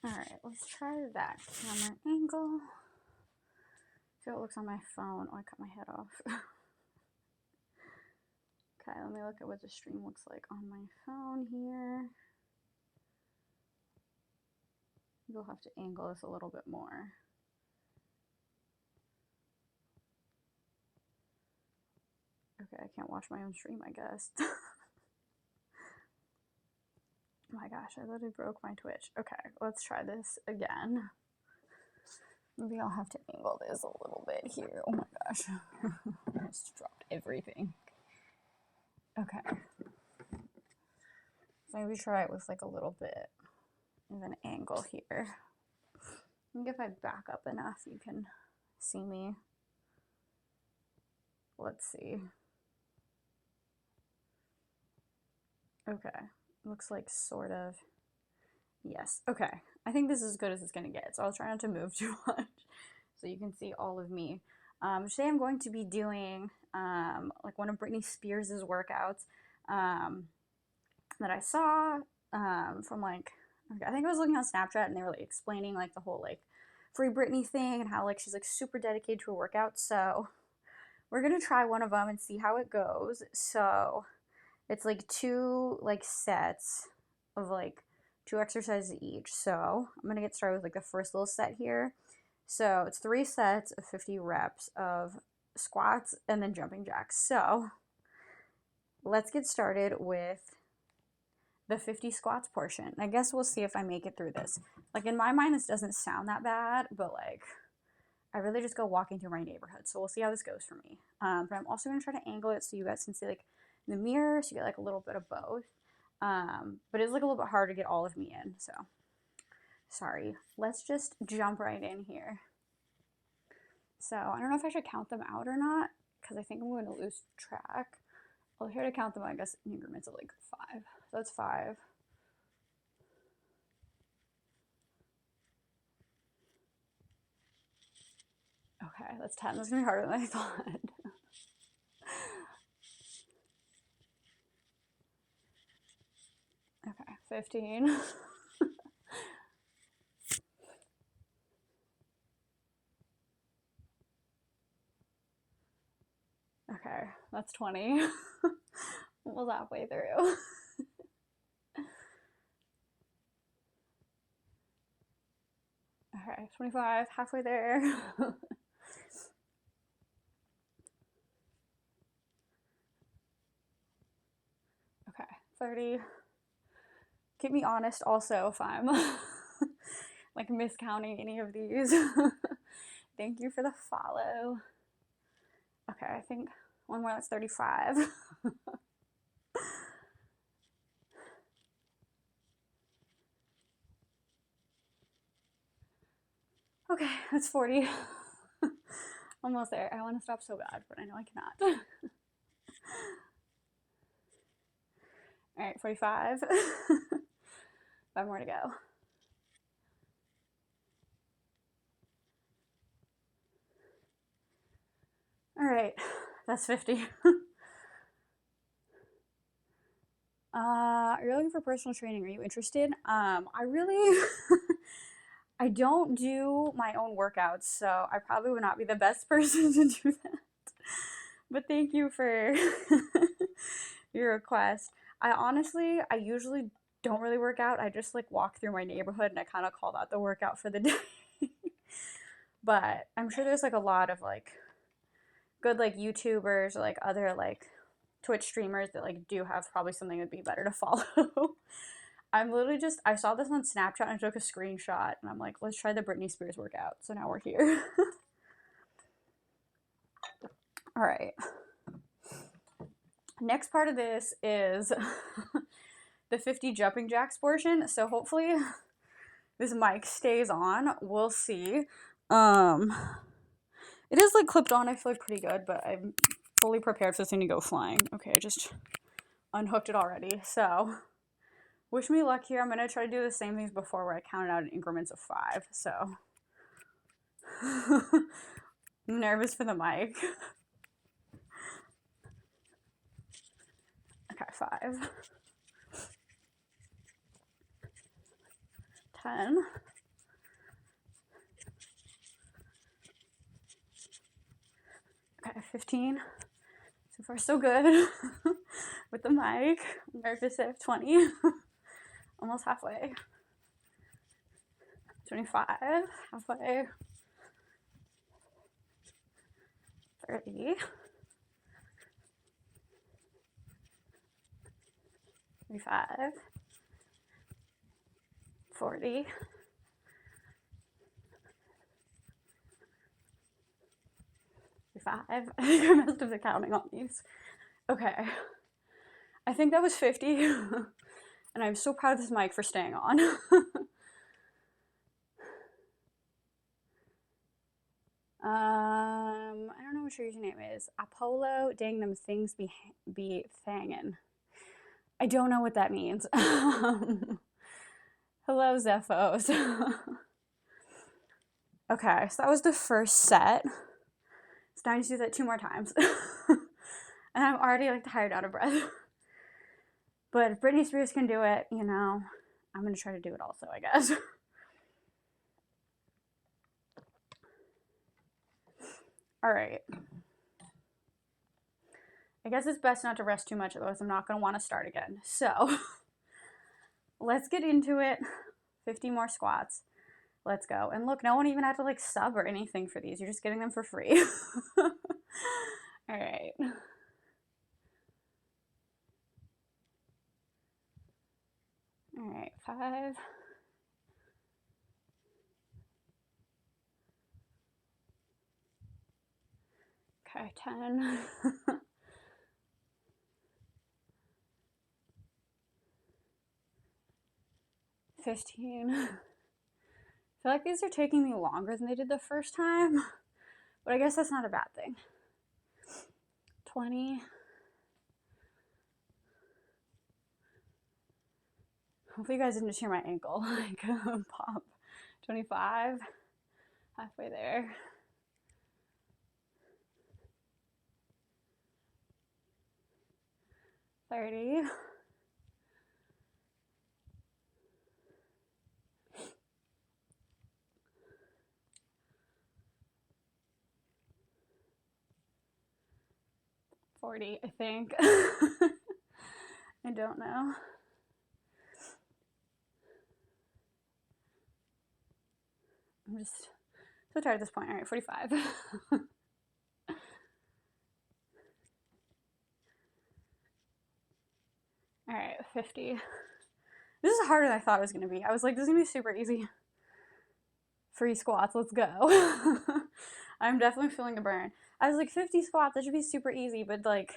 Alright, let's try that camera angle. See how it looks on my phone. Oh, I cut my head off. Okay, let me look at what the stream looks like on my phone here. You'll have to angle this a little bit more. Okay, I can't watch my own stream, I guess. Oh my gosh, I literally broke my Twitch. Okay, let's try this again. Maybe I'll have to angle this a little bit here. Oh my gosh. I just dropped everything. Okay. So maybe try it with like a little bit of an angle here. I think if I back up enough, you can see me. Let's see. Okay. Looks like sort of. Yes. Okay. I think this is as good as it's going to get. So I'll try not to move too much so you can see all of me. Today I'm going to be doing like one of Britney Spears' workouts that I saw from like, I think I was looking on Snapchat and they were like explaining like the whole like Free Britney thing and how like she's like super dedicated to a workout. So we're going to try one of them and see how it goes. So it's like 2 like sets of like 2 exercises each. So I'm going to get started with like the first little set here. So it's 3 sets of 50 reps of squats and then jumping jacks. So let's get started with the 50 squats portion. I guess we'll see if I make it through this. Like in my mind, this doesn't sound that bad, but like I really just go walking through my neighborhood. So we'll see how this goes for me. But I'm also going to try to angle it so you guys can see like in the mirror, so you get like a little bit of both. But it's like a little bit hard to get all of me in, so sorry. Let's just jump right in here. So I don't know if I should count them out or not, because I think I'm going to lose track. I'll try to count them, I guess, in increments of like 5. So that's 5. Okay, that's 10. That's going to be harder than I thought. Okay, 15. Okay, that's 20. Almost halfway through. Okay, 25, halfway there. Okay, 30. Keep me honest also if I'm like miscounting any of these. Thank you for the follow. Okay, I think one more, that's 35. Okay, that's 40. Almost there. I want to stop so bad, but I know I cannot. All right, 45. 5 more to go. All right, that's 50. You're looking for personal training. Are you interested? I really, I don't do my own workouts, so I probably would not be the best person to do that. But thank you for your request. I usually don't really work out. I just like walk through my neighborhood and I kind of call that the workout for the day. But I'm sure there's like a lot of like good like YouTubers or like other like Twitch streamers that like do have probably something that'd be better to follow. I'm literally just, I saw this on Snapchat and I took a screenshot and I'm like, let's try the Britney Spears workout. So now we're here. All right. Next part of this is the 50 jumping jacks portion. So hopefully this mic stays on. We'll see. It is like clipped on. I feel like pretty good, but I'm fully prepared for this thing to go flying. Okay, I just unhooked it already. So wish me luck here. I'm going to try to do the same things before where I counted out in increments of 5. So I'm nervous for the mic. Okay, 5. 10. Okay, 15. So far, so good with the mic. I'm nervous at 20. Almost halfway. 25, halfway. 30. 35. 40. 35. I think I messed up the counting on these. Okay. I think that was 50. And I'm so proud of this mic for staying on. I don't know what your username is. Apollo, dang them things be fangin'. I don't know what that means. Hello, Zephos. Okay, so that was the first set. It's time to do that 2 more times. And I'm already like tired, out of breath. But if Britney Spears can do it, you know, I'm gonna try to do it also, I guess. All right. I guess it's best not to rest too much, otherwise I'm not gonna want to start again. So let's get into it. 50 more squats. Let's go. And look, no one even had to like sub or anything for these. You're just getting them for free. All right. All right, 5. Okay, 10. 15. I feel like these are taking me longer than they did the first time, but I guess that's not a bad thing. 20. Hopefully you guys didn't just hear my ankle like pop. 25. Halfway there. 30. 40, I think. I don't know. I'm just so tired at this point. All right, 45. All right, 50. This is harder than I thought it was going to be. I was like, this is going to be super easy. Free squats, let's go. I'm definitely feeling the burn. I was like, 50 squats, that should be super easy, but like,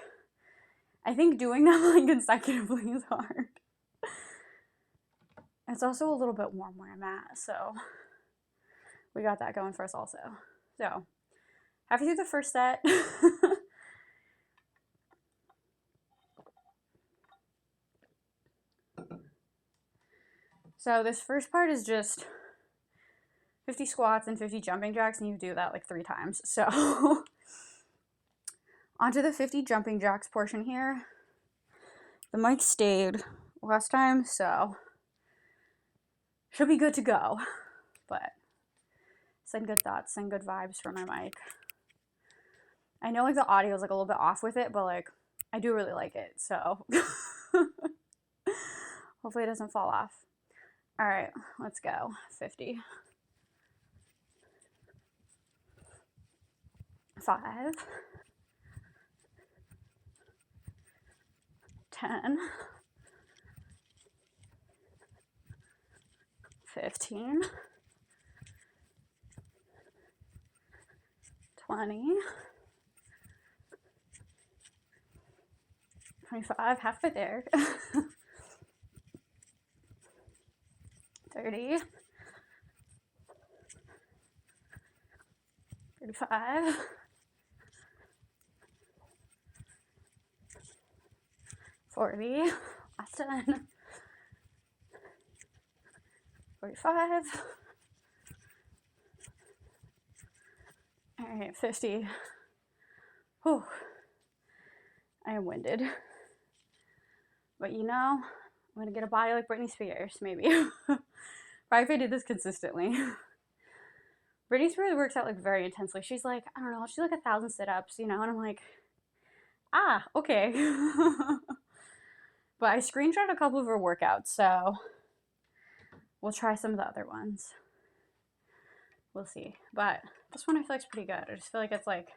I think doing them like consecutively is hard. It's also a little bit warm where I'm at, so we got that going for us also. So, halfway through the first set. So this first part is just 50 squats and 50 jumping jacks, and you do that like 3 times. So onto the 50 jumping jacks portion here. The mic stayed last time, so should be good to go. But send good thoughts, send good vibes for my mic. I know like the audio is like a little bit off with it, but like I do really like it, so hopefully it doesn't fall off. All right, let's go. 50. 5. 10. 15. 20. 25, halfway there. 30. 35. 40. Last 10. 45. All right, 50. Whew. I am winded. But you know, I'm gonna get a body like Britney Spears, maybe. Probably if I did this consistently. Britney Spears works out like very intensely. She's like, I don't know, she's like 1,000 sit-ups, you know, and I'm like, ah, okay. But I screenshot a couple of her workouts, so we'll try some of the other ones. We'll see. But this one I feel like is pretty good. I just feel like it's like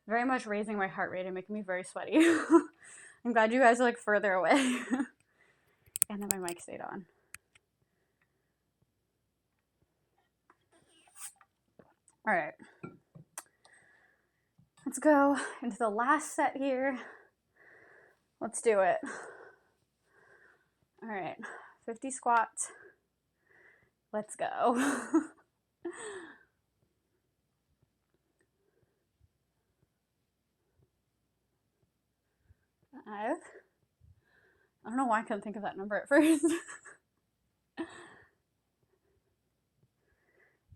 very much raising my heart rate and making me very sweaty. I'm glad you guys are like further away. And then my mic stayed on. All right. Let's go into the last set here. Let's do it. All right. 50 squats. Let's go. 5. I don't know why I couldn't think of that number at first.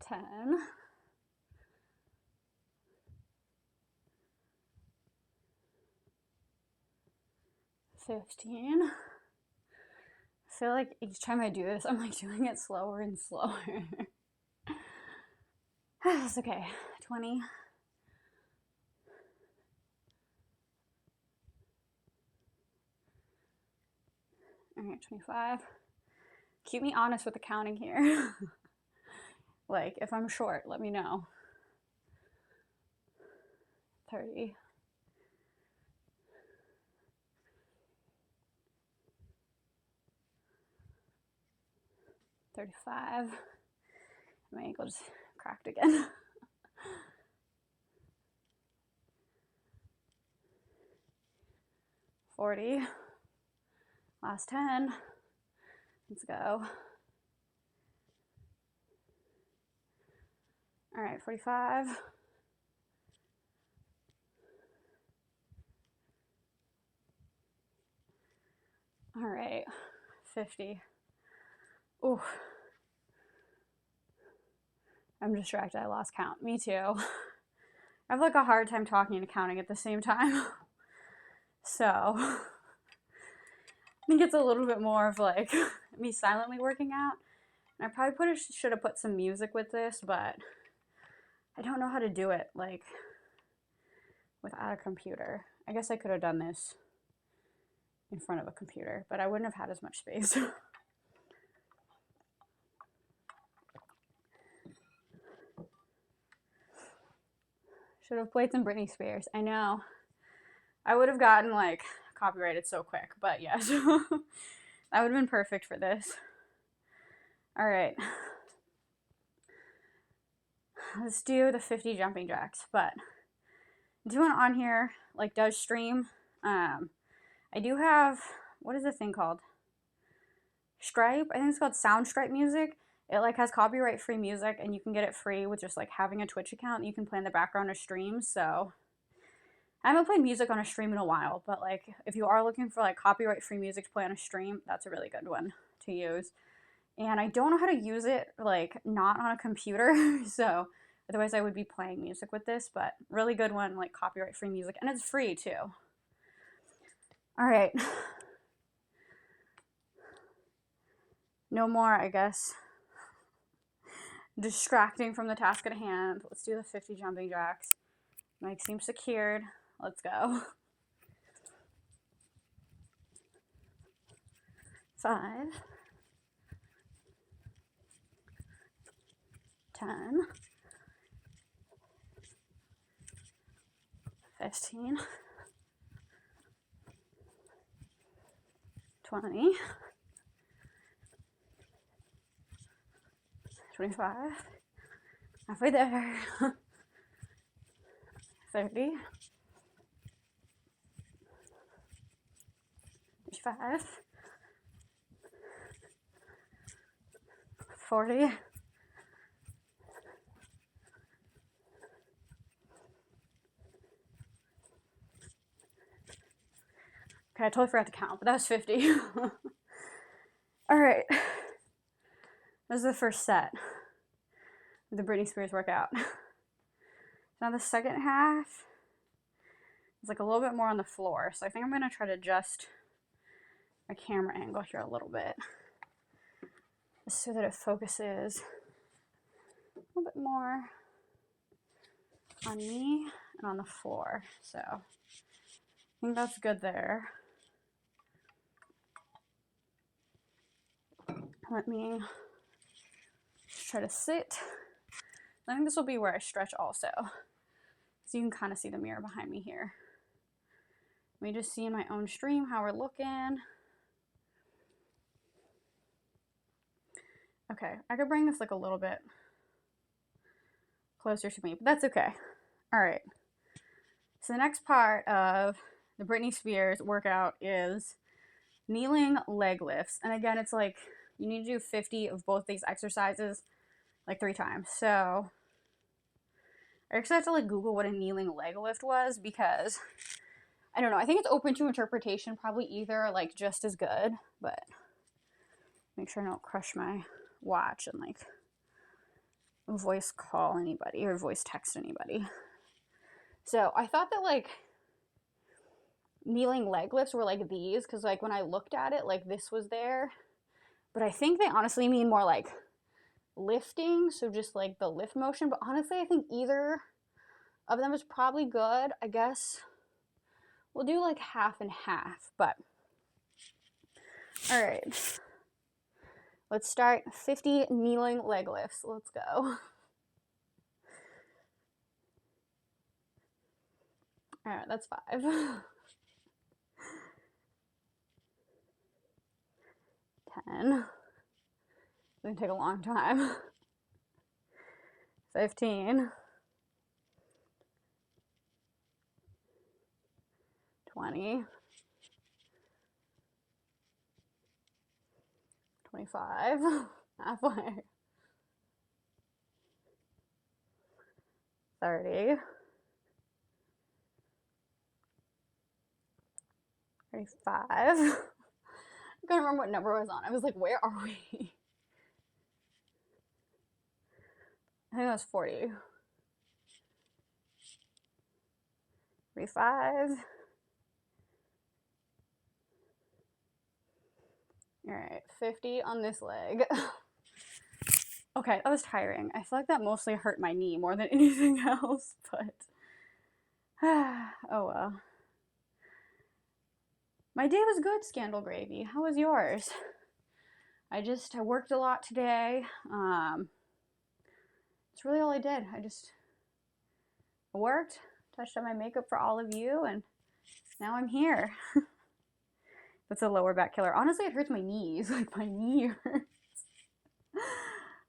10. 15. I feel like each time I do this, I'm like doing it slower and slower. It's okay. 20. All right, 25. Keep me honest with the counting here. Like, if I'm short, let me know. 30. 35. My ankle just cracked again. 40. Last 10. Let's go. All right, 45. All right, 50. Ooh. I'm distracted. I lost count. Me too. I have like a hard time talking and counting at the same time. So I think it's a little bit more of like me silently working out. And I probably should have put some music with this, but I don't know how to do it like without a computer. I guess I could have done this in front of a computer, but I wouldn't have had as much space. Should have played some Britney Spears. I know. I would have gotten like copyrighted so quick, but yes. That would have been perfect for this. All right. Let's do the 50 jumping jacks, but doing on here like does stream. I do have, what is the thing called? Stripe. I think it's called Soundstripe Music. It like has copyright free music and you can get it free with just like having a Twitch account. You can play in the background of streams. So I haven't played music on a stream in a while, but like if you are looking for like copyright free music to play on a stream, that's a really good one to use. And I don't know how to use it like not on a computer. So otherwise I would be playing music with this, but really good one, like copyright free music, and it's free too. All right. No more, I guess, distracting from the task at hand. Let's do the 50 jumping jacks. Mic seems secured. Let's go. 5. 10. 15. 20. 25. Halfway there. 30. 35. 40. Okay, I totally forgot to count, but that was 50. All right. This is the first set of the Britney Spears workout. Now the second half is like a little bit more on the floor. So I think I'm going to try to adjust my camera angle here a little bit. so that it focuses a little bit more on me and on the floor. So I think that's good there. Let me try to sit. I think this will be where I stretch also. So you can kind of see the mirror behind me here. Let me just see in my own stream how we're looking. Okay, I could bring this like a little bit closer to me, but that's okay. All right. So the next part of the Britney Spears workout is kneeling leg lifts. And again, it's like you need to do 50 of both these exercises like 3 times. So I actually have to like Google what a kneeling leg lift was because I don't know. I think it's open to interpretation, probably either like just as good, but make sure I don't crush my watch and like voice call anybody or voice text anybody. So I thought that like kneeling leg lifts were like these because like when I looked at it, like this was there, but I think they honestly mean more like lifting, so just like the lift motion. But honestly, I think either of them is probably good. I guess we'll do like half and half, but all right. Let's start 50 kneeling leg lifts. Let's go. All right, that's 5. Ten. It's gonna take a long time. 15. 20. 25. Halfway. 30. 35. I can't remember what number I was on. I was like, where are we? I think that was 40. 35. All right, 50 on this leg. Okay, that was tiring. I feel like that mostly hurt my knee more than anything else, but oh well. My day was good, Scandal Gravy. How was yours? I worked a lot today. That's really all I did. I worked, touched up my makeup for all of you, and now I'm here. That's a lower back killer. Honestly, it hurts my knees. Like, my knee hurts.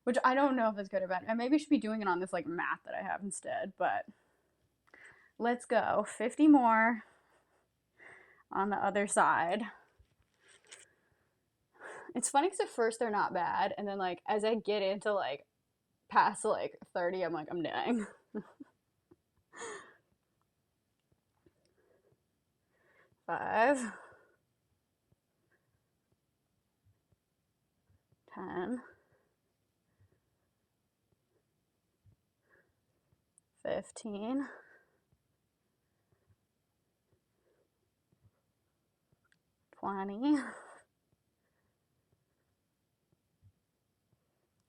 Which I don't know if it's good or bad. I maybe should be doing it on this, like, mat that I have instead. But let's go. 50 more on the other side. It's funny because at first they're not bad. And then, like, as I get into, like, past, like, 30, I'm like, I'm dying. 5. 10. 15. 20.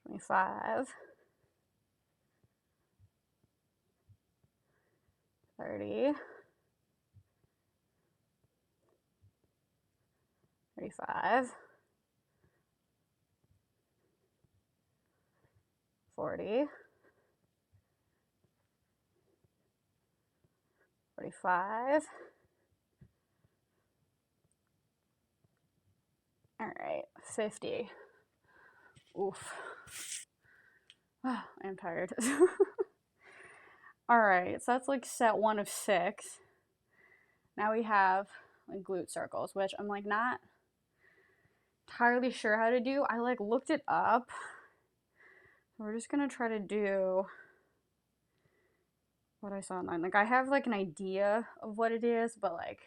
25. 30. 35. 40. 45. All right, 50. Oof. Oh, I'm tired. All right, so that's like set 1 of 6. Now we have like glute circles, which I'm like not entirely sure how to do. I like looked it up. We're just gonna try to do what I saw online. Like I have like an idea of what it is, but like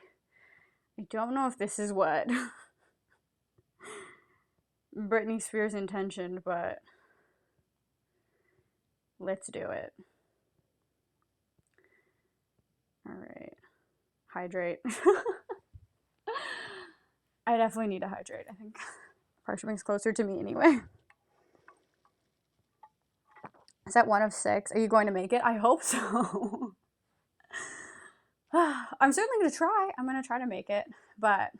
I don't know if this is what Britney Spears intentioned, but let's do it. All right. Hydrate. I definitely need to hydrate. I think pressure brings closer to me anyway. Is that 1 of 6? Are you going to make it? I hope so. I'm certainly going to try. I'm going to try to make it, but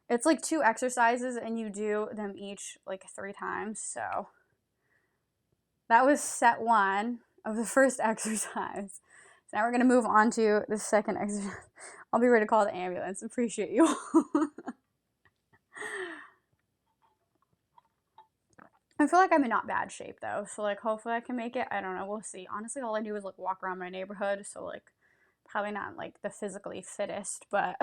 it's like 2 exercises and you do them each like 3 times. So that was set 1 of the first exercise. So now we're going to move on to the second exercise. I'll be ready to call the ambulance. Appreciate you. I feel like I'm in not bad shape though. So like hopefully I can make it. I don't know. We'll see. Honestly, all I do is like walk around my neighborhood. So like probably not like the physically fittest, but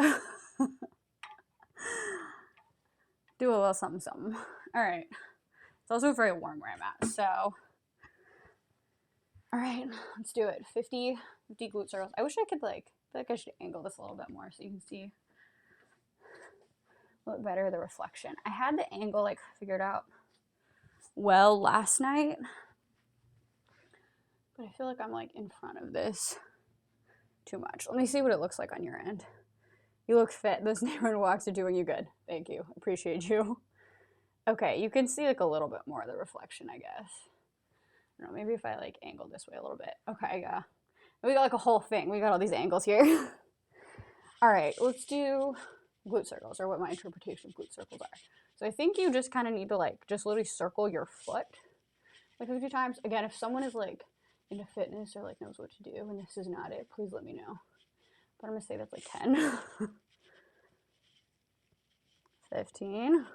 do a little something, something. All right. It's also very warm where I'm at. So, all right, let's do it. 50 glute circles. I wish I could like, I feel like I should angle this a little bit more so you can see a little better the reflection. I had the angle like figured out well last night, but I feel like I'm like in front of this too much. Let me see what it looks like on your end. You look fit. Those neighborhood walks are doing you good. Thank you. Appreciate you. Okay, you can see like a little bit more of the reflection, I guess. I don't know, maybe if I like angle this way a little bit. Okay, yeah. We got like a whole thing. We got all these angles here. All right, let's do glute circles, or what my interpretation of glute circles are. So I think you just kind of need to like just literally circle your foot like 50 times. Again, if someone is like into fitness or like knows what to do and this is not it, please let me know. But I'm gonna say that's like 10. 15.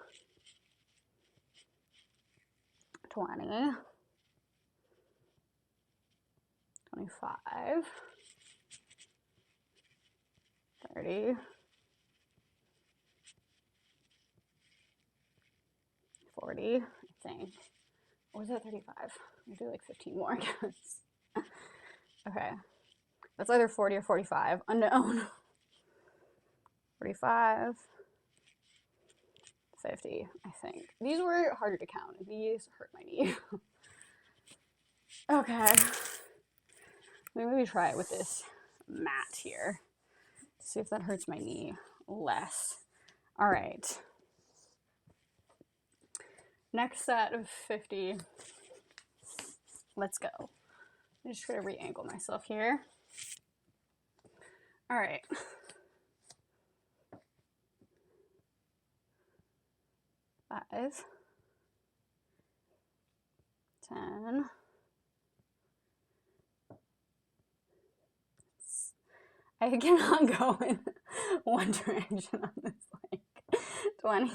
20. 25. 30. 40, I think. Or was that 35? I'll do like 15 more, I guess. Okay. That's either 40 or 45. Unknown. 45. 50, I think. These were harder to count. These hurt my knee. Okay. Maybe try it with this mat here. See if that hurts my knee less. All right. Next set of 50. Let's go. I'm just trying to re-angle myself here. All right. 5. 10. I cannot go in one direction on this leg. 20.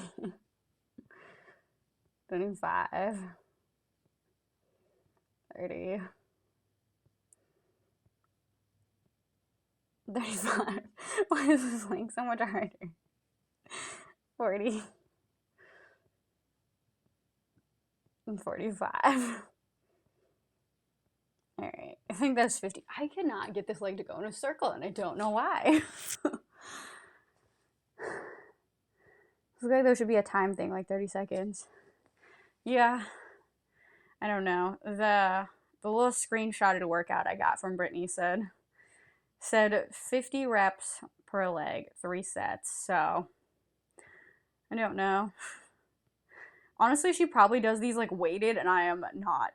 25. 30. 35. Why is this leg so much harder? 40. And 45. All right, I think that's 50. I cannot get this leg to go in a circle, and I don't know why. Looks like there should be a time thing, like 30 seconds. Yeah, I don't know. The little screenshotted workout I got from Britney said 50 reps per leg, 3 sets. So I don't know. Honestly, she probably does these like weighted, and I am not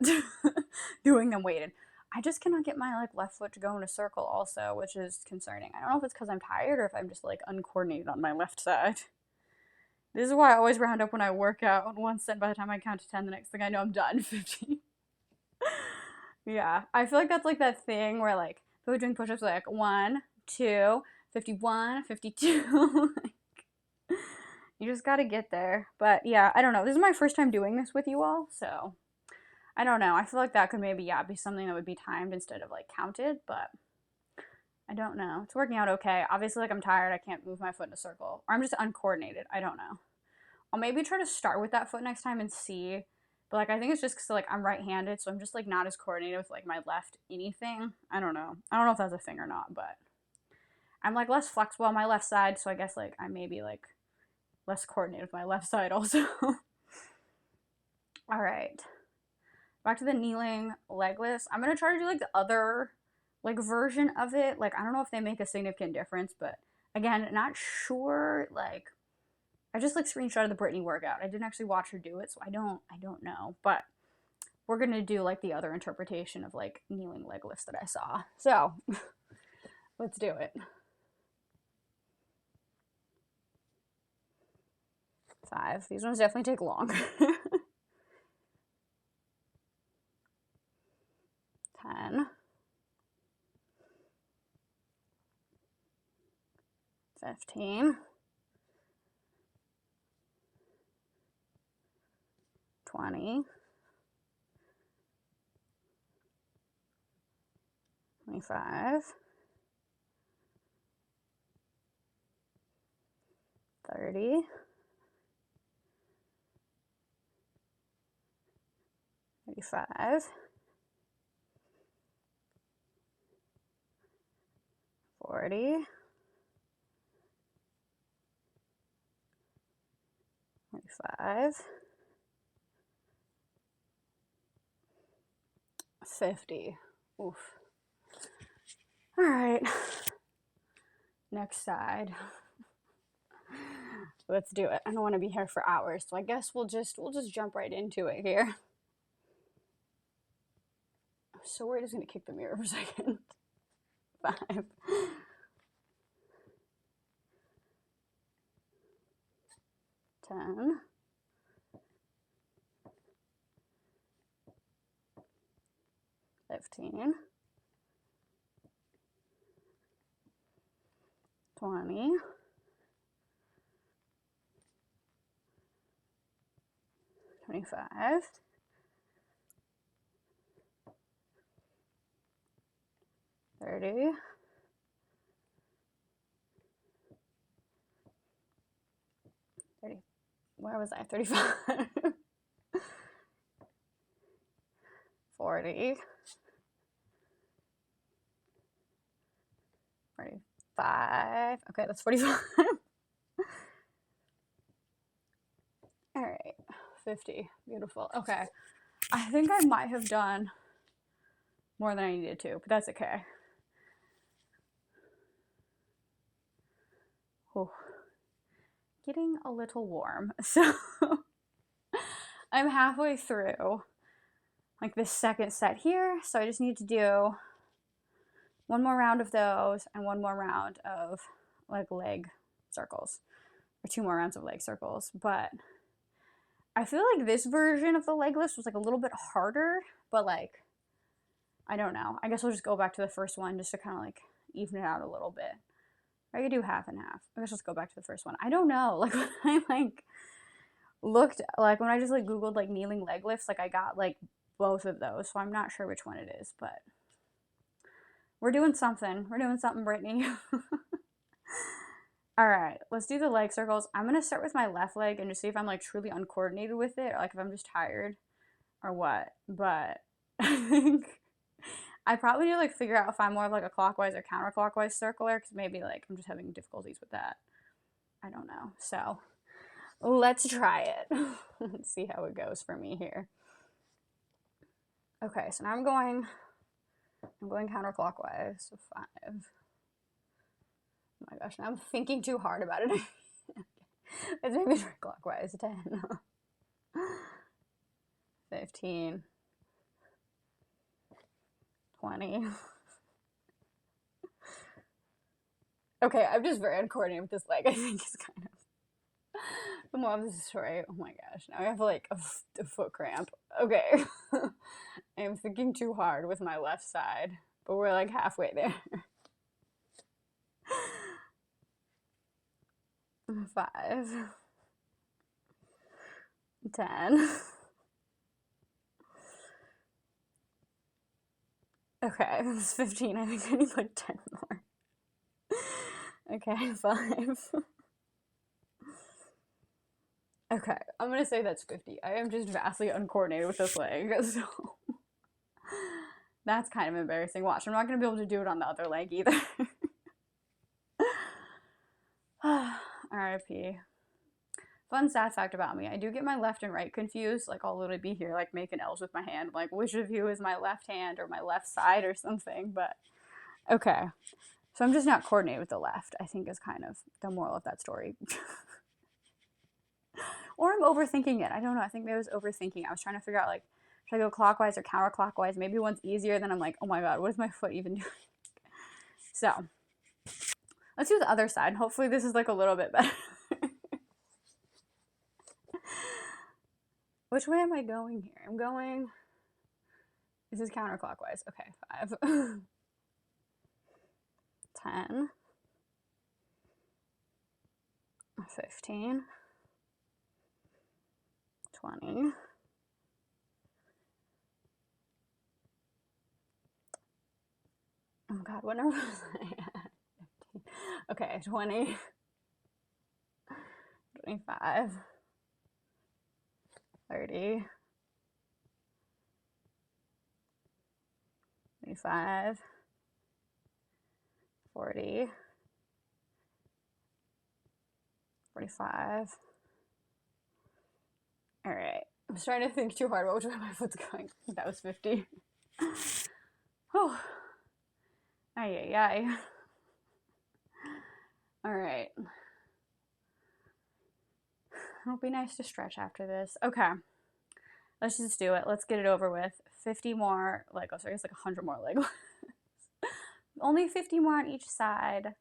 doing them weighted. I just cannot get my like left foot to go in a circle also, which is concerning. I don't know if it's because I'm tired or if I'm just like uncoordinated on my left side. This is why I always round up when I work out on 1 set. By the time I count to 10, the next thing I know I'm done. 50. Yeah, I feel like that's like that thing where like people doing push-ups like 1, 2, 51, 52. You just gotta get there. But yeah, I don't know. This is my first time doing this with you all, so I don't know. I feel like that could maybe, yeah, be something that would be timed instead of like counted, but I don't know. It's working out okay. Obviously, like I'm tired. I can't move my foot in a circle, or I'm just uncoordinated. I don't know. I'll maybe try to start with that foot next time and see. But like I think it's just because like I'm right-handed, so I'm just like not as coordinated with like my left anything. I don't know. I don't know if that's a thing or not, but I'm like less flexible on my left side, so I guess like I may be like less coordinated with my left side also. All right. Back to the kneeling legless. I'm going to try to do like the other like version of it. Like I don't know if they make a significant difference, but again, not sure. Like I just like screenshotted the Britney workout. I didn't actually watch her do it, so I don't know. But we're going to do like the other interpretation of like kneeling leg lifts that I saw. So let's do it. 5. These ones definitely take long. 10. 15. 20. 25. 30. 35. 40. 45. 50. Oof. All right. Next side. Let's do it. I don't want to be here for hours, so I guess we'll just jump right into it here. I'm so worried it's gonna kick the mirror for a second. 5. 10. 15. 20. 25. 30. 30. Where was I? 35. 40. 45. Okay, that's 45. All right, 50. Beautiful. Okay, I think I might have done more than I needed to, but that's okay. Oh, getting a little warm. So I'm halfway through like this second set here, so I just need to do one more round of those and one more round of like leg circles, or 2 more rounds of leg circles. But I feel like this version of the leg lift was like a little bit harder, but like, I don't know. I guess I'll just go back to the first one just to kind of like even it out a little bit. I could do half and half. I guess let's go back to the first one. I don't know. Like when I like looked, like when I just like Googled like kneeling leg lifts, like I got like both of those. So I'm not sure which one it is, but we're doing something. We're doing something, Brittany. All right, let's do the leg circles. I'm going to start with my left leg and just see if I'm like truly uncoordinated with it, or like if I'm just tired or what. But I think I probably need to like figure out if I'm more of like a clockwise or counterclockwise circler, because maybe like I'm just having difficulties with that. I don't know. So let's try it. Let's see how it goes for me here. Okay, so now I'm going counterclockwise. So 5. Oh my gosh, now I'm thinking too hard about it. Let's maybe try clockwise. 10. 15. 20. Okay, I'm just very uncoordinated with this leg. I think it's kind of the more of the story. Oh my gosh, now I have like a foot cramp. Okay. I am thinking too hard with my left side, but we're like halfway there. 5. 10. Okay, it was 15. I think I need like 10 more. Okay, 5. Okay, I'm gonna say that's 50. I am just vastly uncoordinated with this leg, so that's kind of embarrassing. Watch, I'm not gonna be able to do it on the other leg either. RIP. Fun sad fact about me, I do get my left and right confused. Like I'll literally be here like making L's with my hand. I'm like, which of you is my left hand or my left side or something? But okay. So I'm just not coordinated with the left, I think is kind of the moral of that story. Or I'm overthinking it. I don't know. I think maybe I was overthinking. I was trying to figure out like should I go clockwise or counterclockwise? Maybe one's easier, then I'm like, oh my god, what is my foot even doing? So let's do the other side. Hopefully this is like a little bit better. Which way am I going here? I'm going, this is counterclockwise. Okay, 5, 10, 15, 20, oh god, what number was I at? 15. Okay, 20, 25, 30, 35, 40, 45. All right. I'm trying to think too hard about which way my foot's going. That was 50. Oh. Ay, ay, ay. All right. It'll be nice to stretch after this. Okay. Let's just do it. Let's get it over with. 50 more leg lifts. I guess like 100 more leg lifts. Only 50 more on each side.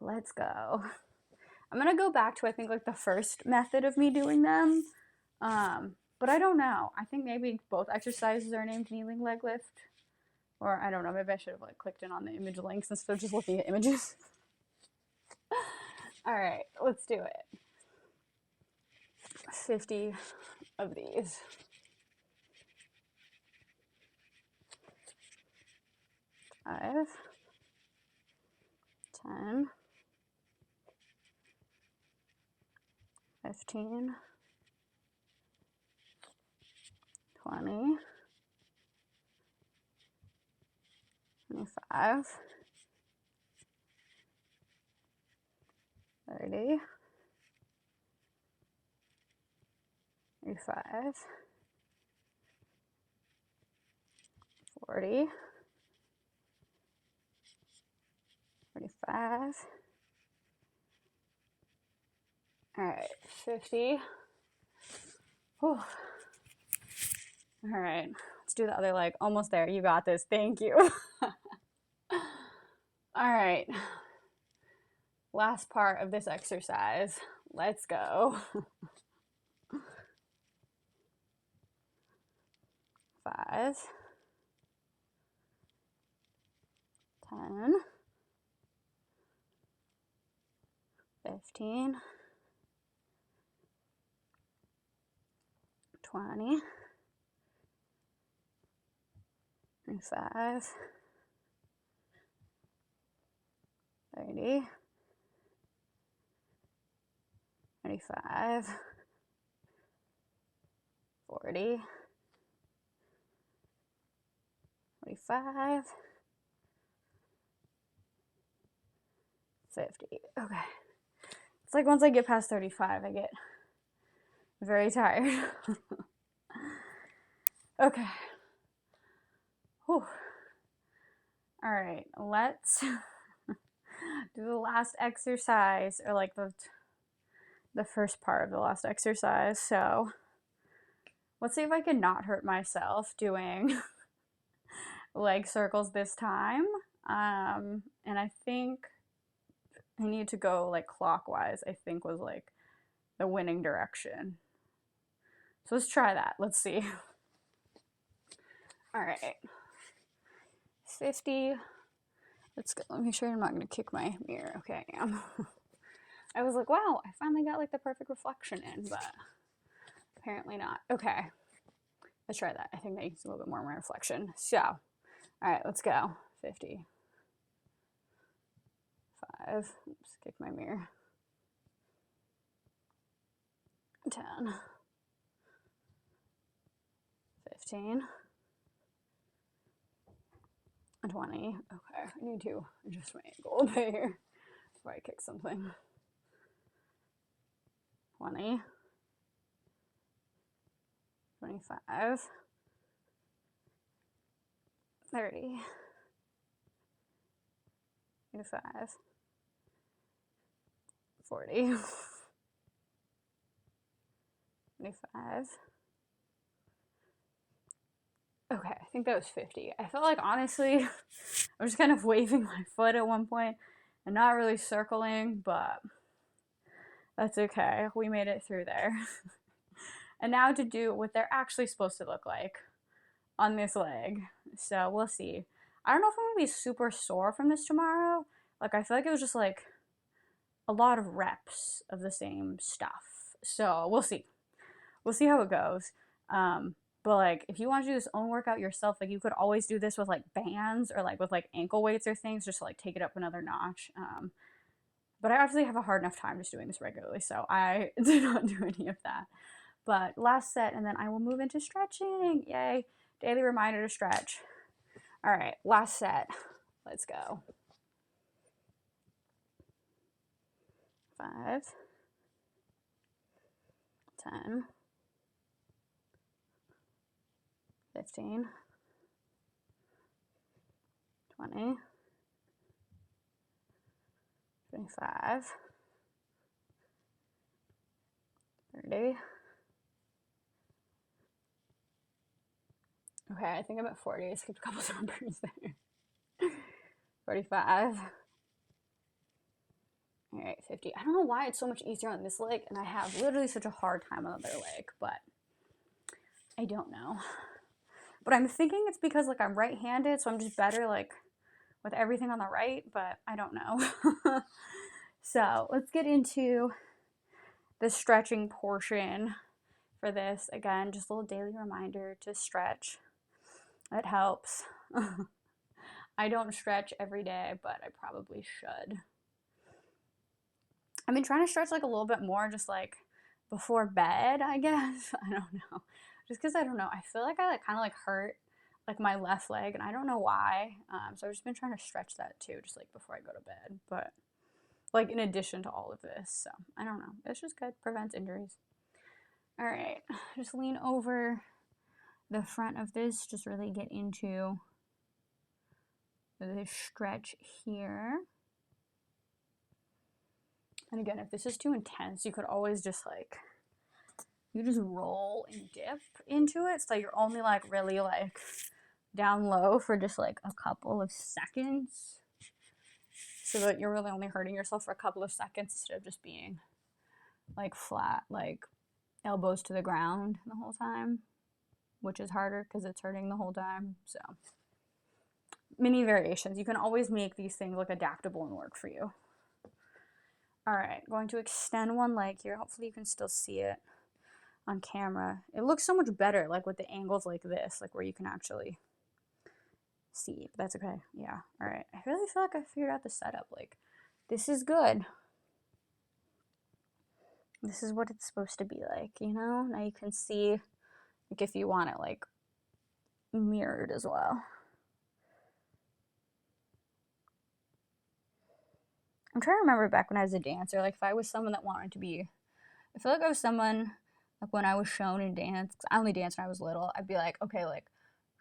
Let's go. I'm going to go back to, I think, like the first method of me doing them. But I don't know. I think maybe both exercises are named kneeling leg lift. Or I don't know. Maybe I should have like clicked in on the image links instead of just looking at images. All right. Let's do it. 50 of these. 5, 10, 15, 20, 25, 30, 35, 40, 45. All right, 50. Whew. All right, let's do the other leg. Almost there. You got this. Thank you. All right. Last part of this exercise. Let's go. 5, 10, 15, 20, 25, 30, 35, 40, 45, 50. Okay. It's like once I get past 35, I get very tired. Okay. Whew. All right, let's do the last exercise, or like the first part of the last exercise. So let's see if I can not hurt myself doing leg circles this time. And I think I need to go like clockwise, I think was like the winning direction. So let's try that. Let's see. All right. 50. Let's go. Let me make sure I'm not going to kick my mirror. Okay, I am. I was like, wow, I finally got like the perfect reflection in, but apparently not. Okay. Let's try that. I think that needs a little bit more of my reflection. So, all right, let's go. 50. 5. Oops, kick my mirror. 10. 15. 20. Okay, I need to adjust my ankle a bit here before I kick something. 20. 25. 30. 35. 40. 25. think that was 50. I felt like, honestly, I was just kind of waving my foot at one point and not really circling, but that's okay. We made it through there. And now to do what they're actually supposed to look like on this leg. So we'll see. I don't know if I'm gonna be super sore from this tomorrow. Like, I feel like it was just like a lot of reps of the same stuff. So we'll see. We'll see how it goes. But like, if you want to do this own workout yourself, like you could always do this with like bands or like with like ankle weights or things, just to like take it up another notch. But I obviously have a hard enough time just doing this regularly, so I did not do any of that. But last set, and then I will move into stretching. Yay. Daily reminder to stretch. All right, last set. Let's go. 5, 10, 15, 20, 25, 30. Okay, I think I'm at 40. I skipped a couple of numbers there. 45. All right, 50. I don't know why it's so much easier on this leg, and I have literally such a hard time on the other leg, but I don't know. But I'm thinking it's because like I'm right-handed, so I'm just better like with everything on the right, but I don't know. So let's get into the stretching portion for this. Again, just a little daily reminder to stretch. It helps. I don't stretch every day, but I probably should. I've been trying to stretch like a little bit more just like before bed, I guess. I don't know. Just because I don't know. I feel like I like kind of like hurt like my left leg and I don't know why. So I've just been trying to stretch that too, just like before I go to bed. But like in addition to all of this. So I don't know. It's just good. Prevents injuries. All right. Just lean over the front of this. Just really get into the stretch here. And again, if this is too intense, you could always just like, you just roll and dip into it. So you're only like really like down low for just like a couple of seconds. So that you're really only hurting yourself for a couple of seconds instead of just being like flat, like elbows to the ground the whole time, which is harder because it's hurting the whole time. So many variations. You can always make these things look adaptable and work for you. All right, going to extend one leg here. Hopefully you can still see it on camera. It looks so much better like with the angles like this, like where you can actually see, but that's okay. Yeah. All right. I really feel like I figured out the setup. Like this is good. This is what it's supposed to be like, you know? Now you can see like if you want it like mirrored as well. I'm trying to remember back when I was a dancer, like if I was someone that wanted to be, I feel like I was someone like when I was shown in dance, 'cause I only danced when I was little, I'd be like, okay, like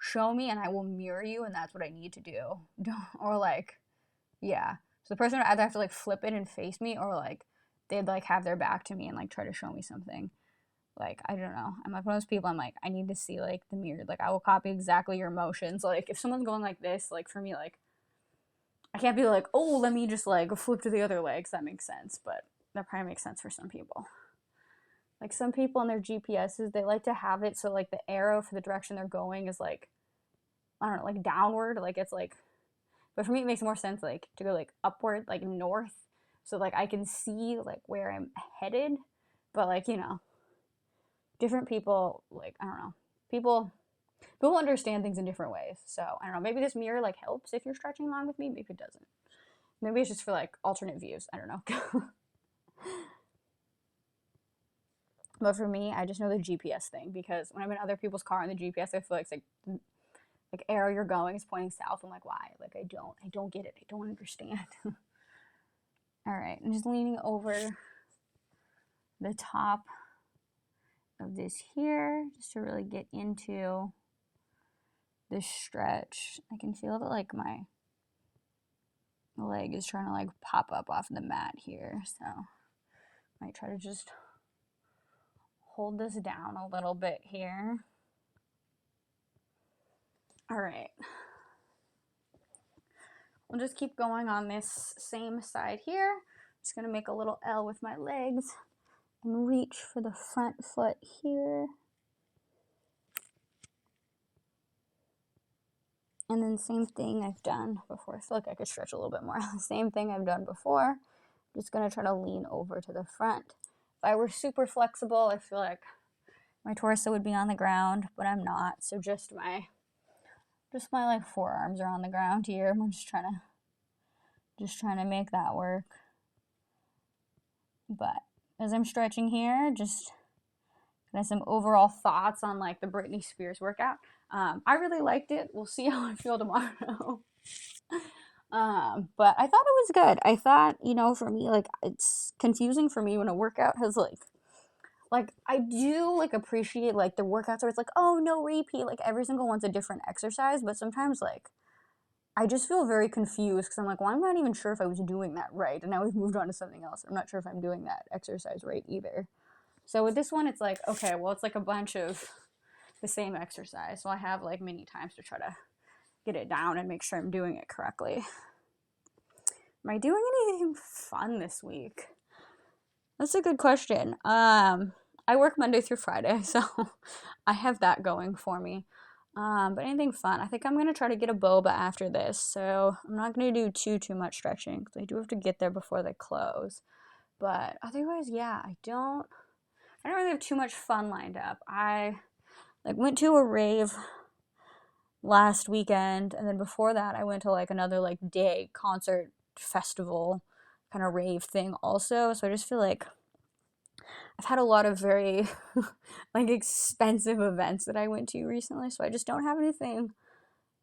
show me and I will mirror you and that's what I need to do. Or like, yeah. So the person would either have to like flip it and face me or like they'd like have their back to me and like try to show me something. Like, I don't know. I'm like one of those people, I'm like, I need to see like the mirror. Like I will copy exactly your motions. Like if someone's going like this, like for me, like I can't be like, oh, let me just like flip to the other leg. That makes sense, but that probably makes sense for some people. Like some people on their GPSs, they like to have it so like the arrow for the direction they're going is like, I don't know, like downward. Like it's like, but for me it makes more sense like to go like upward, like north. So like I can see like where I'm headed. But like, you know, different people, like, I don't know, people understand things in different ways. So I don't know, maybe this mirror like helps if you're stretching along with me, maybe it doesn't. Maybe it's just for like alternate views. I don't know. But for me, I just know the GPS thing because when I'm in other people's car and the GPS, I feel like it's like arrow you're going is pointing south. I'm like, why? Like I don't get it. I don't understand. All right, I'm just leaning over the top of this here just to really get into this stretch. I can feel that like my leg is trying to like pop up off the mat here, so I might try to just hold this down a little bit here. All right. We'll just keep going on this same side here. Just gonna make a little L with my legs and reach for the front foot here. And then same thing I've done before. I feel like I could stretch a little bit more. Same thing I've done before. I'm just gonna try to lean over to the front. If I were super flexible, I feel like my torso would be on the ground, but I'm not. So just my like forearms are on the ground here. I'm just trying to make that work. But as I'm stretching here, just kind of some overall thoughts on like the Britney Spears workout. I really liked it. We'll see how I feel tomorrow. But I thought it was good. I thought, for me, like, it's confusing for me when a workout has like I do like appreciate like the workouts where it's like, oh, no repeat, like every single one's a different exercise, but sometimes like I just feel very confused because I'm like, well, I'm not even sure if I was doing that right, and now we've moved on to something else. I'm not sure if I'm doing that exercise right either. So with this one, it's like, okay, well, it's like a bunch of the same exercise, so I have like many times to try to get it down and make sure I'm doing it correctly. Am I doing anything fun this week? That's a good question. I work Monday through Friday, so I have that going for me. But anything fun? I think I'm going to try to get a boba after this, so I'm not going to do too much stretching, because I do have to get there before they close. But otherwise, yeah, I don't really have too much fun lined up. I went to a rave last weekend, and then before that, I went to another day concert festival kind of rave thing also. So I just feel like I've had a lot of very expensive events that I went to recently, so I just don't have anything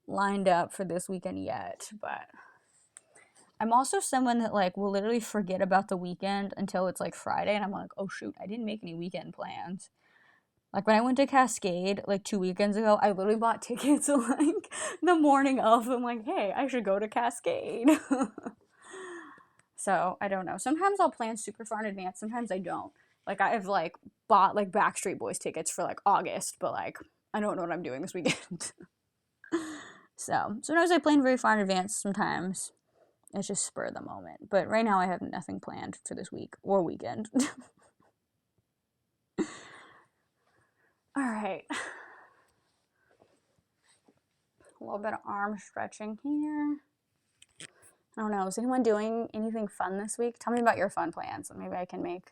lined up for this weekend yet. But I'm also someone that will literally forget about the weekend until it's Friday, and I'm like, oh shoot, I didn't make any weekend plans. When I went to Cascade 2 weekends ago, I literally bought tickets the morning of. I'm like, hey, I should go to Cascade. So I don't know. Sometimes I'll plan super far in advance. Sometimes I don't. I've bought Backstreet Boys tickets for August, but I don't know what I'm doing this weekend. So sometimes I plan very far in advance. Sometimes it's just spur of the moment. But right now I have nothing planned for this week or weekend. All right. A little bit of arm stretching here. I don't know. Is anyone doing anything fun this week? Tell me about your fun plans, and maybe I can make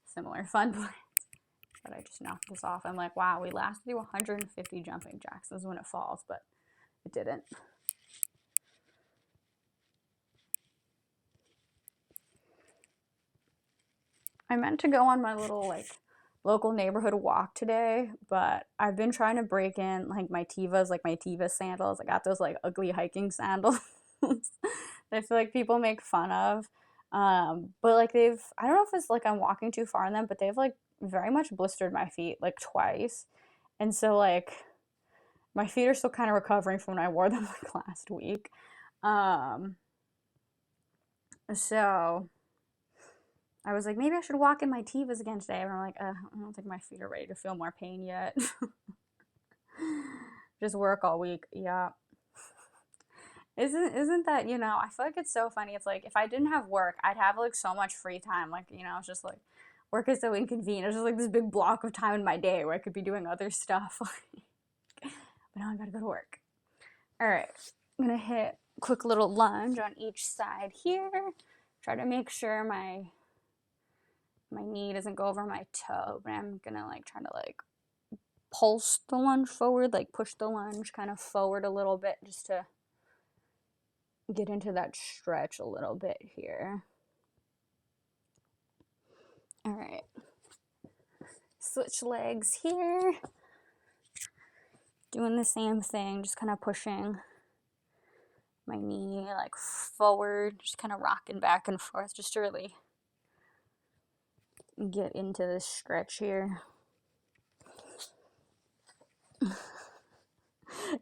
similar fun plans. But I just knocked this off. I'm like, wow, we lasted through 150 jumping jacks. This is when it falls, but it didn't. I meant to go on my little local neighborhood walk today, but I've been trying to break in my Tevas, my Teva sandals. I got those ugly hiking sandals that I feel like people make fun of. But they've, I don't know if it's I'm walking too far in them, but they've very much blistered my feet twice. And so my feet are still kind of recovering from when I wore them last week. So I was like, maybe I should walk in my Tevas again today. And I'm like, I don't think my feet are ready to feel more pain yet. Just work all week. Yeah. Isn't that, I feel like it's so funny. It's if I didn't have work, I'd have so much free time. It's just work is so inconvenient. It's just this big block of time in my day where I could be doing other stuff. But now I gotta go to work. All right. I'm gonna hit a quick little lunge on each side here. Try to make sure my knee doesn't go over my toe, but I'm gonna try to pulse the lunge forward, push the lunge kind of forward a little bit just to get into that stretch a little bit here. All right. Switch legs here. Doing the same thing, just kind of pushing my knee forward, just kind of rocking back and forth just to really get into this stretch here.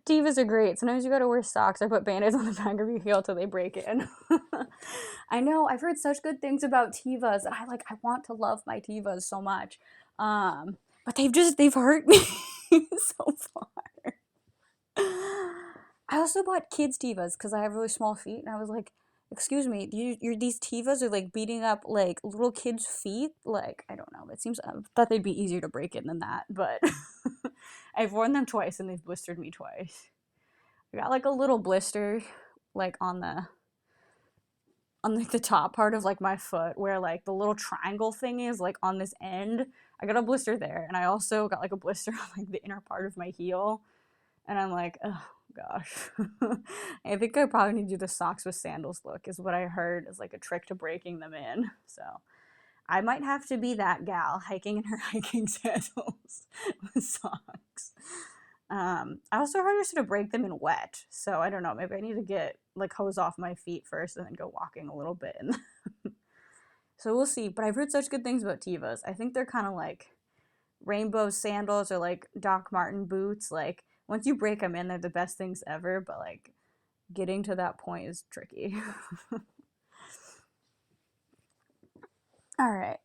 Tevas are great. Sometimes you gotta wear socks or put band-aids on the back of your heel till they break in. I know, I've heard such good things about Tevas, and I want to love my Tevas so much. But they've hurt me so far. also bought kids Tivas because I have really small feet, and I was like, excuse me, these Tivas are like beating up like little kids' feet. Like, I don't know. It seems I thought they'd be easier to break in than that, but I've worn them twice and they've blistered me twice. I got like a little blister like on like the top part of like my foot where like the little triangle thing is like on this end. I got a blister there, and I also got like a blister on like the inner part of my heel. And I'm like, oh gosh. I think I probably need to do the socks with sandals look, is what I heard is like a trick to breaking them in. So I might have to be that gal hiking in her hiking sandals with socks. I also heard I should break them in wet, so I don't know. Maybe I need to get like hose off my feet first and then go walking a little bit. So we'll see. But I've heard such good things about Tevas. I think they're kind of like rainbow sandals or like Doc Marten boots. Like once you break them in, they're the best things ever. But like getting to that point is tricky. All right.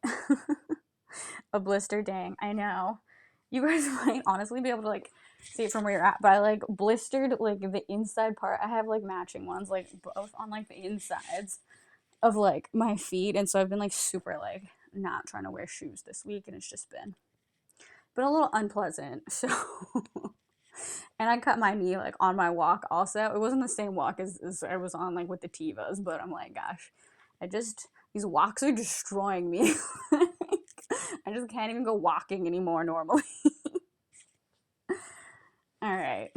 A blister, dang. I know. You guys might honestly be able to like see it from where you're at, but I like blistered like the inside part. I have like matching ones, like both on like the insides of like my feet, and so I've been like super like not trying to wear shoes this week, and it's just been a little unpleasant. So and I cut my knee like on my walk also. It wasn't the same walk as I was on like with the Tevas, but I'm like, gosh, these walks are destroying me. I just can't even go walking anymore normally. All right.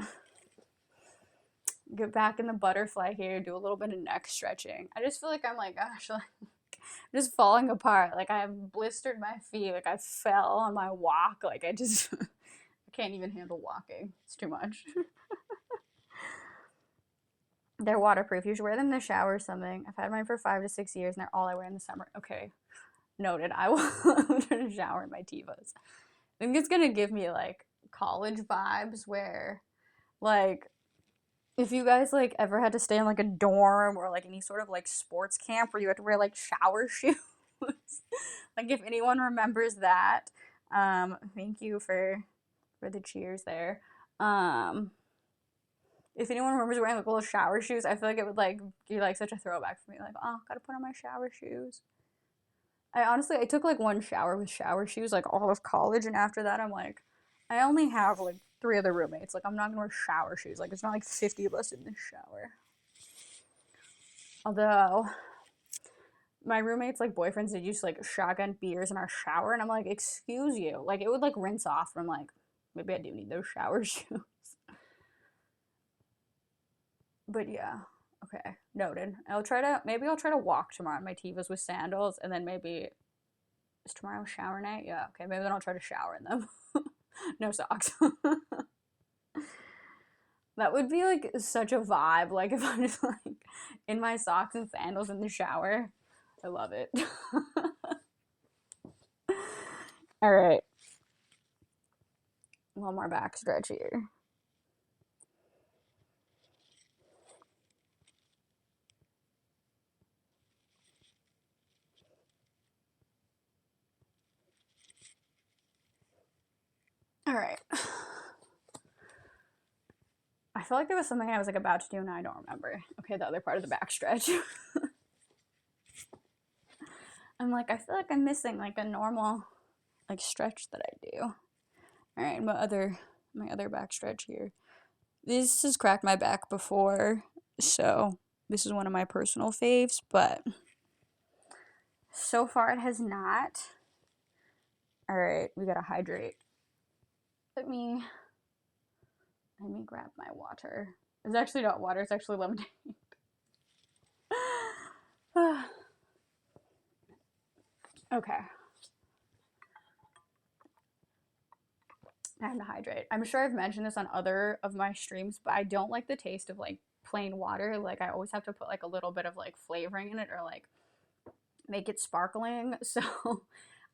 Get back in the butterfly here, do a little bit of neck stretching. I just feel like I'm like, gosh, like, I'm just falling apart. Like I've blistered my feet. Like I fell on my walk. Like I can't even handle walking. It's too much. They're waterproof. You should wear them in the shower or something. I've had mine for 5 to 6 years, and they're all I wear in the summer. Okay, noted. I will try to shower in my Tevas. I think it's gonna give me like college vibes where like if you guys like ever had to stay in like a dorm or like any sort of like sports camp where you had to wear like shower shoes. Like if anyone remembers that, thank you for the cheers there. If anyone remembers wearing like little shower shoes, I feel like it would like be like such a throwback for me. Like, oh, gotta put on my shower shoes. I took like one shower with shower shoes like all of college, and after that I'm like, I only have like 3 other roommates. Like I'm not gonna wear shower shoes. Like it's not like 50 of us in the shower. Although my roommates like boyfriends did just like shotgun beers in our shower, and I'm like, excuse you. Like it would like rinse off. I'm like, maybe I do need those shower shoes. But yeah, okay, noted. Maybe I'll try to walk tomorrow in my Tevas with sandals, and then maybe is tomorrow shower night? Yeah, okay, maybe then I'll try to shower in them. No socks. That would be like such a vibe. Like if I'm just like in my socks and sandals in the shower. I love it. All right. One more back stretch here. All right. I feel like there was something I was like about to do and I don't remember. Okay, the other part of the back stretch. I'm like, I feel like I'm missing like a normal like stretch that I do. All right, my other back stretch here. This has cracked my back before, so this is one of my personal faves, but so far it has not. All right, we gotta hydrate. Let me grab my water. It's actually not water, it's actually lemonade. Okay. Time to hydrate. I'm sure I've mentioned this on other of my streams, but I don't like the taste of like plain water. Like I always have to put like a little bit of like flavoring in it or like make it sparkling. So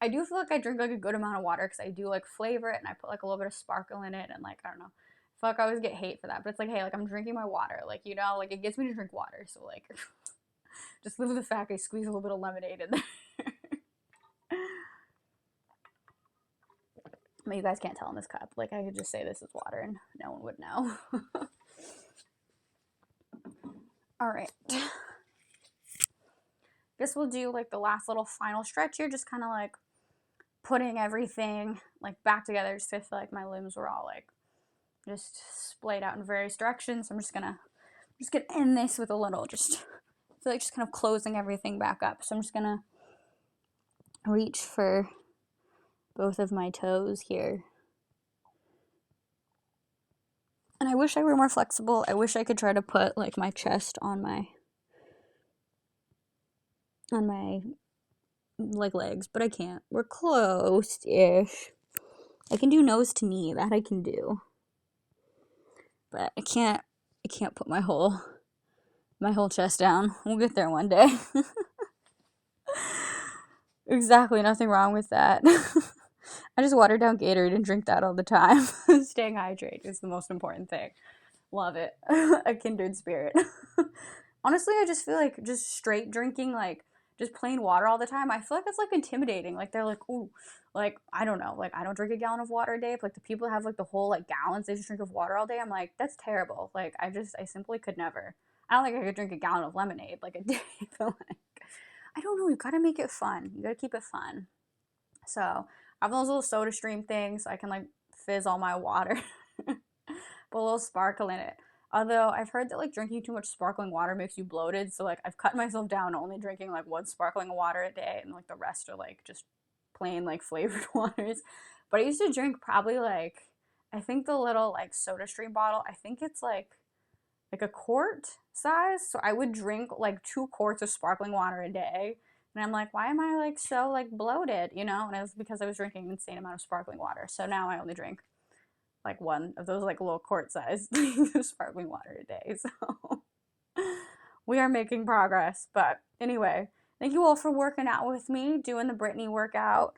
I do feel like I drink like a good amount of water because I do like flavor it and I put like a little bit of sparkle in it and like I don't know. I feel like I always get hate for that, but it's like, hey, like I'm drinking my water. Like, you know, like it gets me to drink water. So like just live with the fact I squeeze a little bit of lemonade in there. I mean, you guys can't tell in this cup. Like I could just say this is water and no one would know. All right. Guess we'll do like the last little final stretch here, just kind of like putting everything like back together, just to feel like my limbs were all like just splayed out in various directions. I'm just gonna end this with a little, just feel like just kind of closing everything back up. So I'm just gonna reach for both of my toes here. And I wish I were more flexible. I wish I could try to put like my chest on my like legs, but I can't. We're close-ish. I can do nose to knee, that I can do. But I can't put my whole chest down. We'll get there one day. Exactly, nothing wrong with that. I just water down Gatorade and drink that all the time. Staying hydrated is the most important thing. Love it. A kindred spirit. Honestly, I just feel like just straight drinking, like just plain water all the time, I feel like it's like intimidating. Like they're like, ooh, like I don't know, like I don't drink a gallon of water a day. But like the people that have like the whole like gallons they just drink of water all day, I'm like, that's terrible. Like I simply could never. I don't think I could drink a gallon of lemonade like a day, but like I don't know, you gotta make it fun. You gotta keep it fun. So I have those little soda stream things so I can like fizz all my water. Put a little sparkle in it. Although I've heard that like drinking too much sparkling water makes you bloated, so like I've cut myself down to only drinking like one sparkling water a day, and like the rest are like just plain like flavored waters. But I used to drink probably like, I think the little like soda stream bottle, I think it's like a quart size. So I would drink like 2 quarts of sparkling water a day. And I'm like, why am I like so like bloated, you know? And it was because I was drinking an insane amount of sparkling water. So now I only drink like one of those like little quart size sparkling water a day. So we are making progress. But anyway, thank you all for working out with me, doing the Britney workout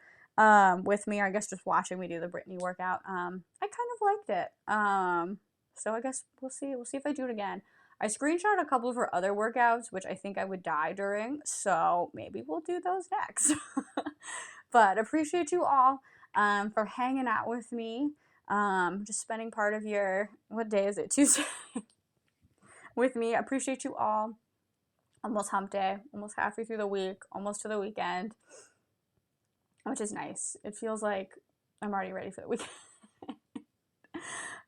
with me, or I guess just watching me do the Britney workout. I kind of liked it. So I guess we'll see. We'll see if I do it again. I screenshot a couple of her other workouts, which I think I would die during. So maybe we'll do those next. But appreciate you all for hanging out with me. Just spending part of your, what day is it? Tuesday with me. I appreciate you all. Almost hump day, almost halfway through the week, almost to the weekend, which is nice. It feels like I'm already ready for the weekend.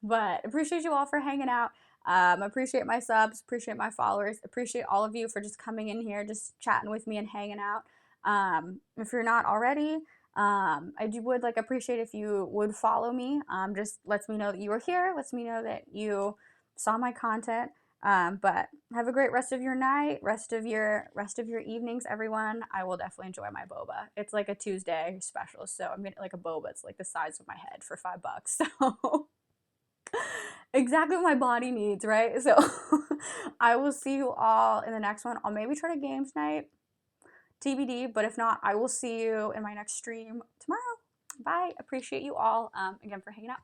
But appreciate you all for hanging out. Appreciate my subs, appreciate my followers, appreciate all of you for just coming in here, just chatting with me and hanging out. If you're not already, I would like appreciate if you would follow me. Just lets me know that you were here, lets me know that you saw my content. But have a great rest of your night, rest of your evenings, everyone. I will definitely enjoy my boba. It's like a Tuesday special, so I'm getting like a boba. It's like the size of my head for $5. So exactly what my body needs, right? So I will see you all in the next one. I'll maybe try to games night, TBD, but if not, I will see you in my next stream tomorrow. Bye. Appreciate you all again for hanging out.